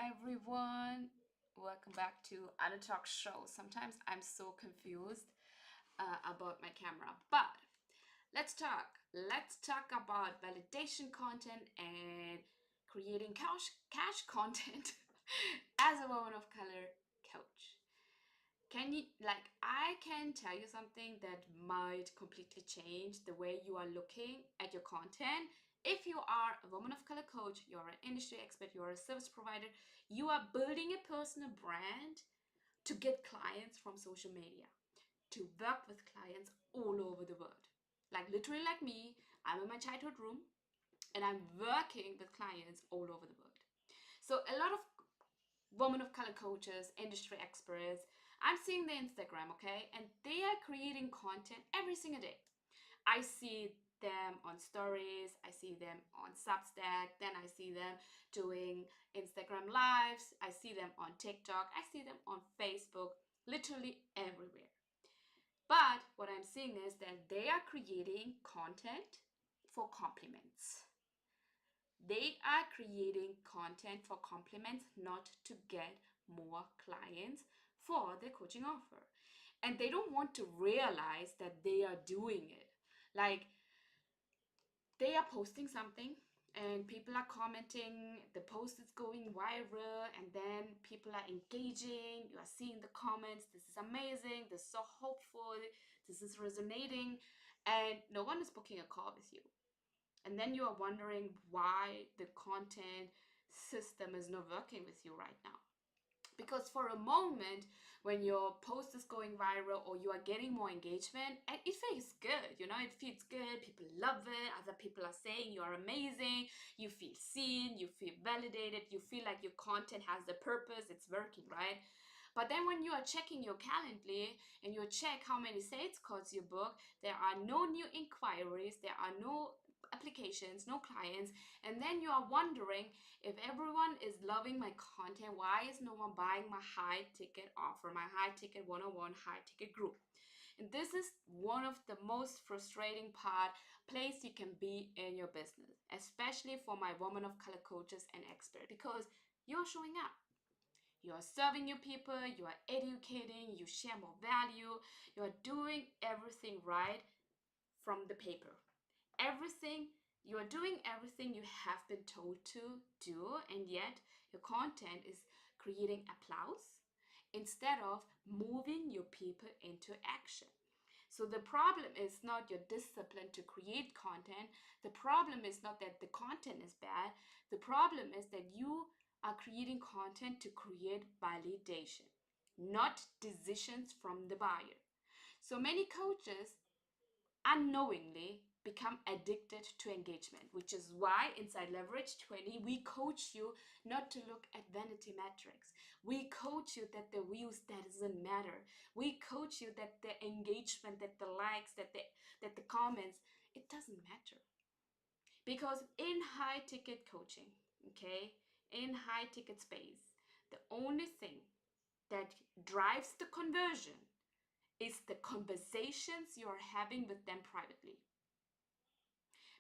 everyone. Welcome back to Anna Talk Show. Sometimes I'm so confused about my camera, but let's talk. Let's talk about validation content and creating cash content as a woman of color coach. I can tell you something that might completely change the way you are looking at your content. If you are a woman of color coach, you're an industry expert, you're a service provider, you are building a personal brand to get clients from social media, to work with clients all over the world. Like literally like me, I'm in my childhood room and I'm working with clients all over the world. So a lot of women of color coaches, industry experts. I'm seeing their Instagram, okay? And they are creating content every single day. I see them on stories, I see them on Substack, then I see them doing Instagram lives, I see them on TikTok, I see them on Facebook, literally everywhere. But what I'm seeing is that they are creating content for compliments. They are creating content for compliments, not to get more clients for their coaching offer. And they don't want to realize that they are doing it. Like they are posting something and people are commenting, the post is going viral, and then people are engaging. You are seeing the comments, this is amazing, this is so hopeful, this is resonating, and no one is booking a call with you. And then you are wondering why the content system is not working with you right now. Because for a moment, when your post is going viral or you are getting more engagement, and it feels good, it feels good, people love it, other people are saying you are amazing, you feel seen, you feel validated, you feel like your content has the purpose, it's working, right? But then when you are checking your Calendly and you check how many sales calls you book, there are no new inquiries, there are no applications, no clients, and then you are wondering, if everyone is loving my content, why is no one buying my high ticket offer, my high ticket 101 high ticket group? And this is one of the most frustrating place you can be in your business, especially for my women of color coaches and experts, because you're showing up. You are serving your people, you are educating, you share more value, you are doing everything right from the paper. You are doing everything you have been told to do, and yet your content is creating applause instead of moving your people into action. So the problem is not your discipline to create content. The problem is not that the content is bad. The problem is that you are creating content to create validation, not decisions from the buyer. So many coaches unknowingly become addicted to engagement, which is why inside Leverage 20, we coach you not to look at vanity metrics. We coach you that the views, that doesn't matter. We coach you that the engagement, that the likes, that the comments, it doesn't matter. Because in high ticket coaching, okay, in high ticket space, the only thing that drives the conversion is the conversations you're having with them privately.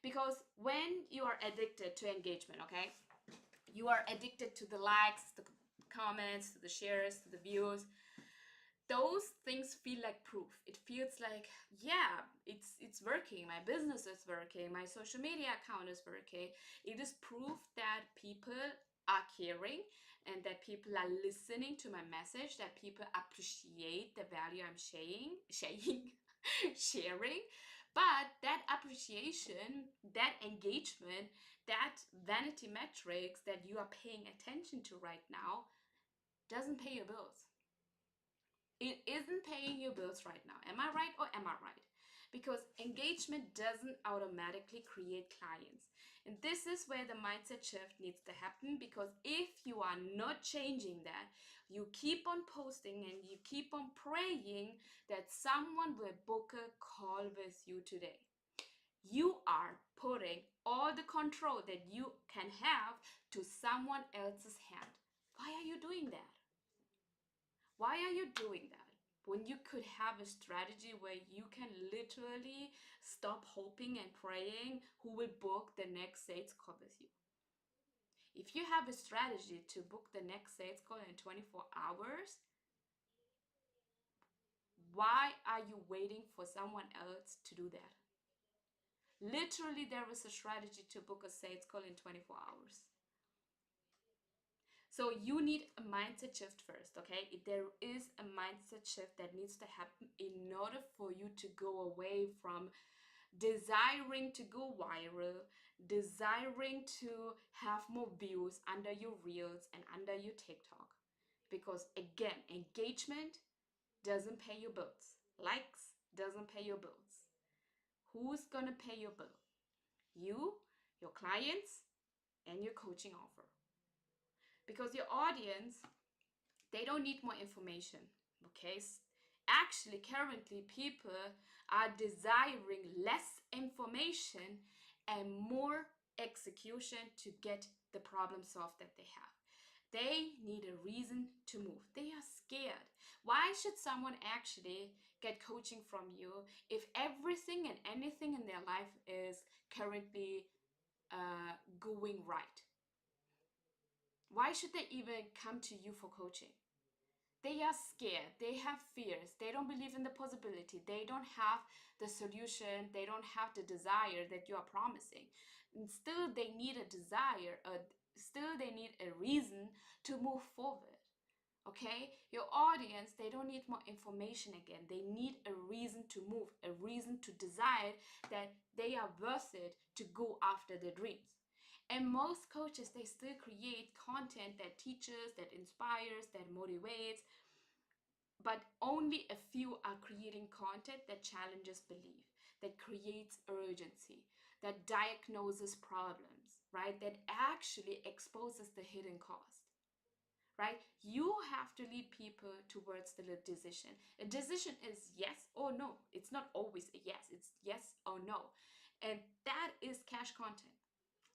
Because when you are addicted to engagement, okay, you are addicted to the likes, the comments, to the shares, to the views. Those things feel like proof. It feels like, yeah, it's working. My business is working. My social media account is working. It is proof that people are caring and that people are listening to my message, that people appreciate the value I'm sharing. But that appreciation, that engagement, that vanity metrics that you are paying attention to right now doesn't pay your bills. It isn't paying your bills right now. Am I right or am I right? Because engagement doesn't automatically create clients. And this is where the mindset shift needs to happen, because if you are not changing that, you keep on posting and you keep on praying that someone will book a call with you today. You are putting all the control that you can have to someone else's hand. Why are you doing that? Why are you doing that when you could have a strategy where you can literally stop hoping and praying who will book the next sales call with you? If you have a strategy to book the next sales call in 24 hours, why are you waiting for someone else to do that? Literally, there is a strategy to book a sales call in 24 hours. So you need a mindset shift first, okay? There is a mindset shift that needs to happen in order for you to go away from desiring to go viral, desiring to have more views under your reels and under your TikTok. Because again, engagement doesn't pay your bills. Likes doesn't pay your bills. Who's gonna pay your bill? You, your clients, and your coaching offer. Because your audience, they don't need more information. Okay? Actually, currently, people are desiring less information and more execution to get the problem solved that they have. They need a reason to move. They are scared. Why should someone actually get coaching from you if everything and anything in their life is currently going right? Why should they even come to you for coaching? They are scared. They have fears. They don't believe in the possibility. They don't have the solution. They don't have the desire that you are promising. And still, they need a desire. Still, they need a reason to move forward. Okay, your audience, they don't need more information again. They need a reason to move, a reason to decide that they are worth it to go after their dreams. And most coaches, they still create content that teaches, that inspires, that motivates, but only a few are creating content that challenges belief, that creates urgency, that diagnoses problems, right? That actually exposes the hidden cost, right? You have to lead people towards the decision. A decision is yes or no. It's not always a yes, it's yes or no. And that is cash content.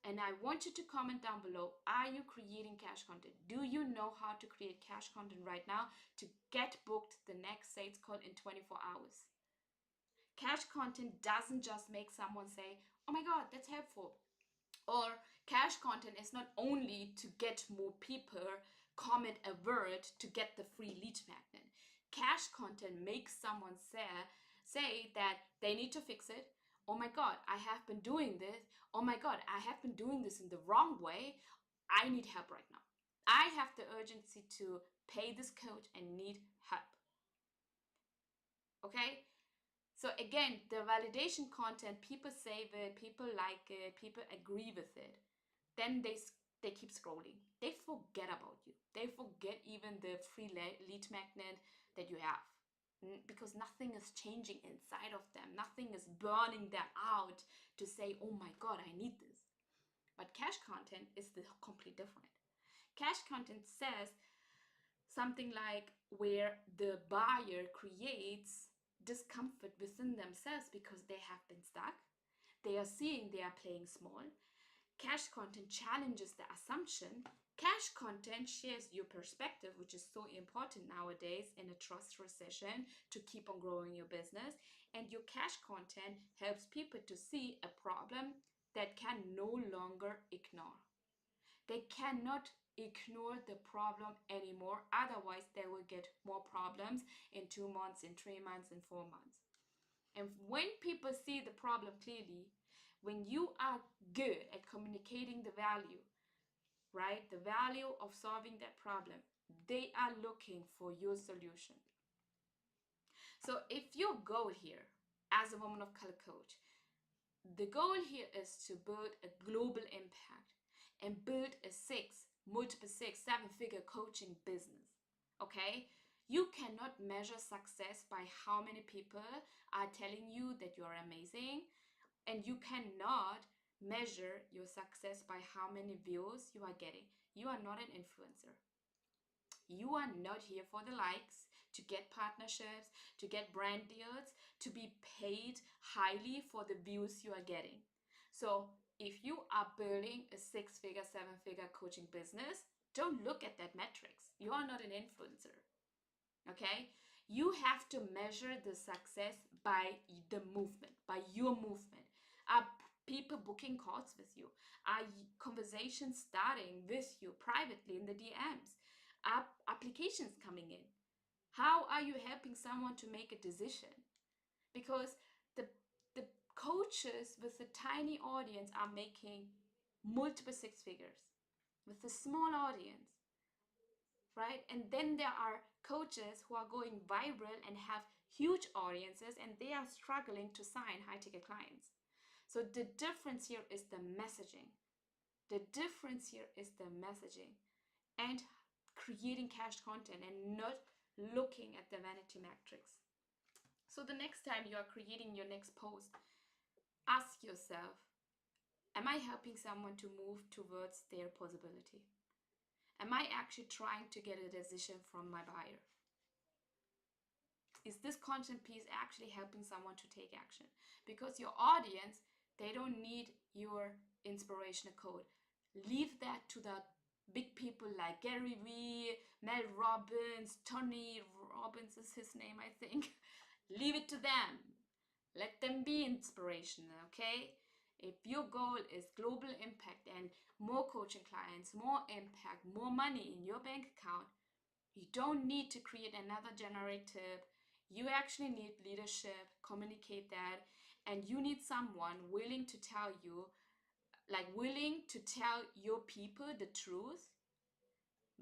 And I want you to comment down below, are you creating cash content? Do you know how to create cash content right now to get booked the next sales call in 24 hours? Cash content doesn't just make someone say, oh my God, that's helpful. Or cash content is not only to get more people comment a word to get the free lead magnet. Cash content makes someone say that they need to fix it. Oh my God, I have been doing this. Oh my God, I have been doing this in the wrong way. I need help right now. I have the urgency to pay this coach and need help. Okay? So again, the validation content, people save it, people like it, people agree with it. Then they keep scrolling. They forget about you. They forget even the free lead magnet that you have. Because nothing is changing inside of them. Nothing is burning them out to say, oh my God, I need this. But cash content is completely different. Cash content says something like where the buyer creates discomfort within themselves because they have been stuck. They are seeing they are playing small. Cash content challenges the assumption. Cash content shares your perspective, which is so important nowadays in a trust recession to keep on growing your business. And your cash content helps people to see a problem that can no longer ignore. They cannot ignore the problem anymore. Otherwise, they will get more problems in 2 months, in 3 months, in 4 months. And when people see the problem clearly, when you are good at communicating the value, right, the value of solving that problem, they are looking for your solution. So if your goal here as a woman of color coach, the goal here is to build a global impact and build a multiple six, seven-figure coaching business, okay? You cannot measure success by how many people are telling you that you're amazing, and you cannot measure your success by how many views you are getting. You are not an influencer. You are not here for the likes, to get partnerships, to get brand deals, to be paid highly for the views you are getting. So if you are building a 6-figure, 7-figure coaching business, don't look at that metrics. You are not an influencer. Okay? You have to measure the success by the movement, by your movement. people booking calls with you? Are conversations starting with you privately in the DMs? Are applications coming in? How are you helping someone to make a decision? Because the coaches with a tiny audience are making multiple six figures with a small audience, right? And then there are coaches who are going viral and have huge audiences and they are struggling to sign high ticket clients. So the difference here is the messaging. The difference here is the messaging and creating cached content and not looking at the vanity metrics. So the next time you are creating your next post, ask yourself, am I helping someone to move towards their possibility? Am I actually trying to get a decision from my buyer? Is this content piece actually helping someone to take action? Because your audience, they don't need your inspirational code. Leave that to the big people like Gary Vee, Mel Robbins, Tony Robbins is his name, I think. Leave it to them. Let them be inspirational, okay? If your goal is global impact and more coaching clients, more impact, more money in your bank account, you don't need to create another generative. You actually need leadership, communicate that, and you need someone willing to tell you, like willing to tell your people the truth,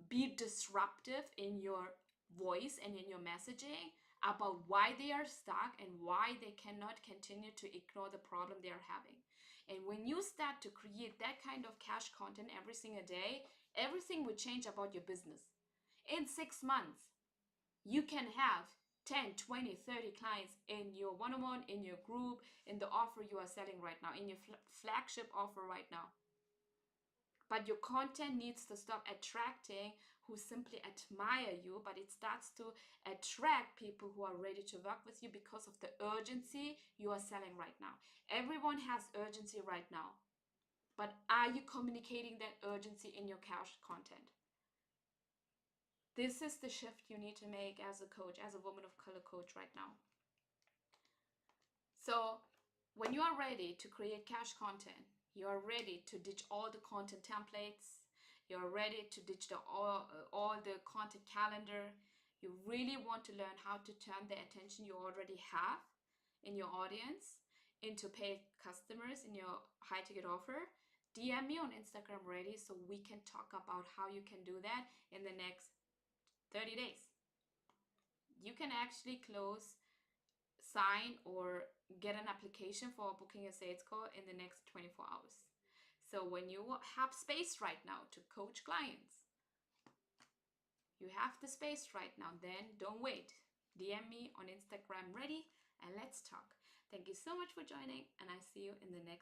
be disruptive in your voice and in your messaging about why they are stuck and why they cannot continue to ignore the problem they are having. And when you start to create that kind of cash content every single day, everything will change about your business. In 6 months, you can have 10, 20, 30 clients in your one-on-one, in your group, in the offer you are selling right now, in your flagship offer right now. But your content needs to stop attracting who simply admire you, but it starts to attract people who are ready to work with you because of the urgency you are selling right now. Everyone has urgency right now, but are you communicating that urgency in your cash content? This is the shift you need to make as a coach, as a woman of color coach right now. So when you are ready to create cash content, you are ready to ditch all the content templates, you're ready to ditch all the content calendar, you really want to learn how to turn the attention you already have in your audience into paid customers in your high ticket offer, DM me on Instagram ready so we can talk about how you can do that in the next 30 days. You can actually close, sign, or get an application for booking a sales call in the next 24 hours. So when you have space right now to coach clients, you have the space right now, then don't wait. DM me on Instagram ready and let's talk. Thank you so much for joining, and I see you in the next